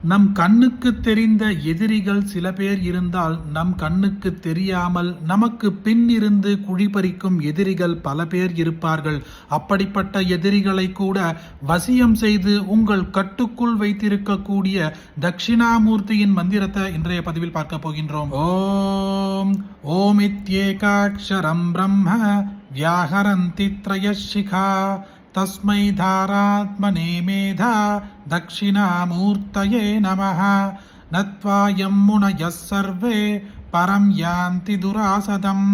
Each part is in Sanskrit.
நம் கண்ணுக்கு தெரிந்த எதிரிகள் சில பேர் இருந்தால் நம் கண்ணுக்கு தெரியாமல் நமக்கு பின் இருந்து குழிபறிக்கும் எதிரிகள் பல பேர் இருப்பார்கள். அப்படிப்பட்ட எதிரிகளை கூட வசியம் செய்து உங்கள் கட்டுக்குள் வைத்திருக்கக்கூடிய தட்சிணாமூர்த்தியின் மந்திரத்தை இன்றைய பதிவில் பார்க்க போகின்றோம். ஓம் ஓம் இத்யேகாக்ஷரம் பிரம்ம வியாஹரந்தி த்ரயஷிகா தஸ்மை தாராத்மனே மேதா தட்சிணாமூர்த்தயே நமः. நத்வாயம் முனயः சர்வே பரம் யாந்தி துராசதம்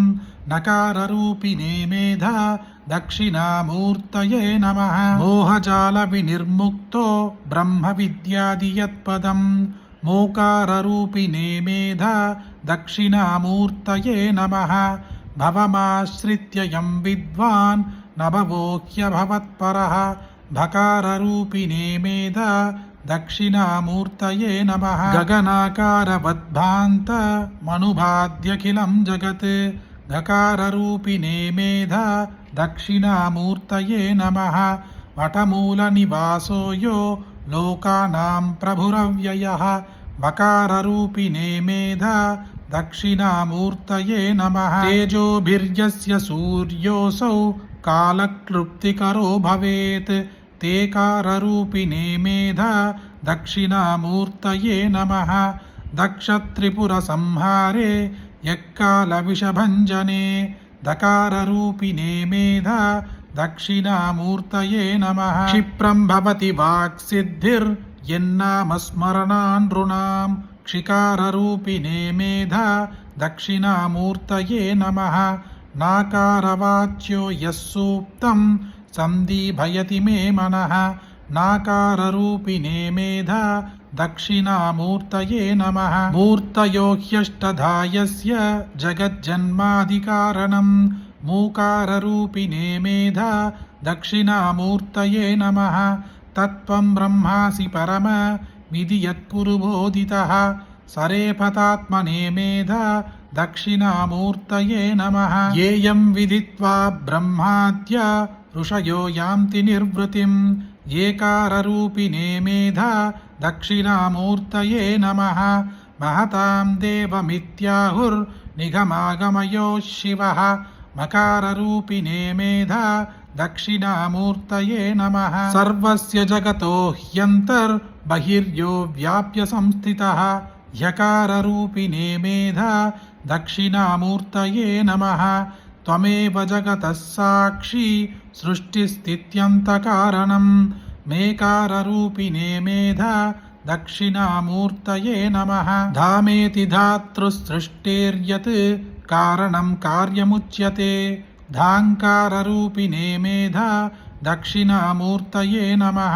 நகாரரூபிணே மேதா தட்சிணாமூர்த்தயே நமः. மோகஜால விநிர்முக்தோ பிரம்ம வித்யாதி யத்பதம் மோகாரரூபிணே மேதா தட்சிணாமூர்த்தயே நமः. பவமாஸ்ரித்ய வித்வான் நபவோஹ்யபவத்பரः பகாரரூபிணே மேதா தட்சிணாமூர்த்தயே நமः. ககனாகாரவத்பாந்த மனுபாத்யகிலம் ஜகத் ககாரரூபிணே மேதா தட்சிணாமூர்த்தயே நமः. வடமூலநிவாசோ யோ லோகானாம் பிரபுரவ்யயः வகாரரூபிணே மேதா தட்சிணாமூர்த்தயே நமः. தேஜோபிர்யஸ்ய சூர்யோऽसौ कालक्लृप्तिकरो भवेत् तेकाररूपिणे मेधा दक्षिणामूर्तये नमः. दक्षत्रिपुरसंहारे यक्कालविषभञ्जने दकाररूपिणे मेधा दक्षिणामूर्तये नमः. क्षिप्रं भवति वाक्सिद्धिर्यन्नामस्मरणान् नृणां क्षिकाररूपिणे मेधा दक्षिणामूर्तये नमः. नाकारवाच्यो यः सूक्तं सन्दीभयति मे मनः नाकाररूपिणे मेधा दक्षिणामूर्तये नमः. मूर्तयो ह्यष्टधा यस्य जगज्जन्मादिकारणं मूकाररूपिणे मेधा दक्षिणामूर्तये नमः. तत्त्वं ब्रह्मासि परम विधि यत्पुरुबोधितः सरेफतात्मने मेधा दक्षिणामूर्तये नमः. येयं विदित्वा ब्रह्माद्य ऋषयो यान्ति निर्वृतिं येकाररूपिणे मेधा दक्षिणामूर्तये नमः. महतां देवमित्याहुर्निगमागमयो शिवः मकाररूपिणे मेधा दक्षिणामूर्तये नमः. सर्वस्य जगतो ह्यन्तर्बहिर्यो व्याप्य संस्थितः ह्यकाररूपिणे मेधा दक्षिणामूर्तये नमः. त्वमेव जगतः साक्षी सृष्टिस्थित्यन्तकारणं मेकाररूपिणे मेधा दक्षिणामूर्तये नमः. धामेति धातृसृष्टेर्यत् कारणं कार्यमुच्यते धाङ्काररूपिणे मेधा दक्षिणामूर्तये नमः.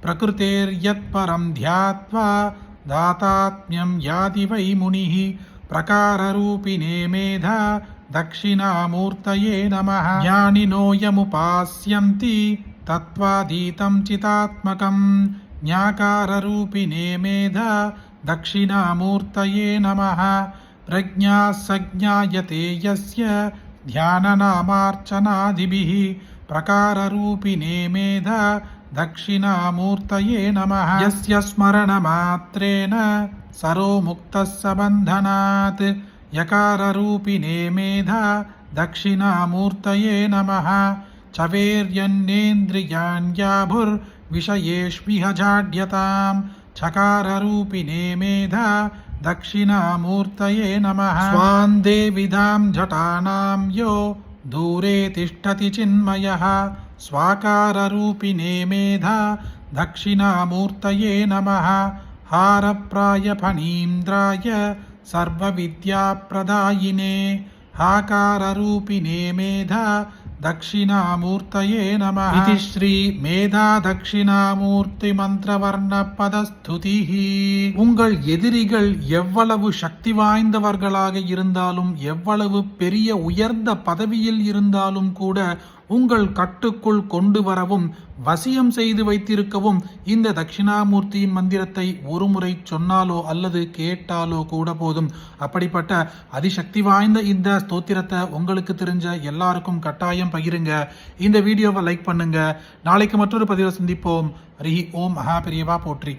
प्रकृतेर्यत्परं ध्यात्वा दातात्म्यं याति वै मुनिः प्रकाररूपिणे मेधा दक्षिणामूर्तये नमः. ज्ञानिनो यमुपास्यन्ति तत्त्वाधीतं चितात्मकं ज्ञाकाररूपिणे मेधा दक्षिणामूर्तये नमः. प्रज्ञा सज्ञायते यस्य ध्याननामार्चनादिभिः प्रकाररूपिणे मेधा दक्षिणामूर्तये नमः. यस्य स्मरणमात्रेण सरो मुक्तः स बन्धनात् यकाररूपिणे मेधा दक्षिणामूर्तये नमः. चवेर्यन्नेन्द्रियाण्याभुर्विषयेष्विह जाड्यतां चकाररूपिणे मेधा दक्षिणामूर्तये नमः. स्वान्दे विधां जटानां यो दूरे तिष्ठति चिन्मयः स्वाकाररूपिणे मेधा दक्षिणामूर्तये नमः. हारप्रायफणीन्द्राय सर्वविद्याप्रदायिने हाकाररूपिणे मेधा दक्षिणामूर्तये नमः. इति श्री मेधा दक्षिणामूर्ति மந்திரவர்ண பதஸ்துதிः. உங்கள் எதிரிகள் எவ்வளவு சக்தி வாய்ந்தவர்களாக இருந்தாலும் எவ்வளவு பெரிய உயர்ந்த பதவியில் இருந்தாலும் கூட உங்கள் கட்டுக்குள் கொண்டு வரவும் வசியம் செய்து வைத்திருக்கவும் இந்த தட்சிணாமூர்த்தியின் மந்திரத்தை ஒரு முறை சொன்னாலோ அல்லது கேட்டாலோ கூட போதும். அப்படிப்பட்ட அதிசக்தி வாய்ந்த இந்த ஸ்தோத்திரத்தை உங்களுக்கு தெரிஞ்ச எல்லாருக்கும் கட்டாயம் பகிருங்க. இந்த வீடியோவை லைக் பண்ணுங்க. நாளைக்கு மற்றொரு பதிவை சந்திப்போம். ஹரி ஓம் மகா பெரியவா போற்றி.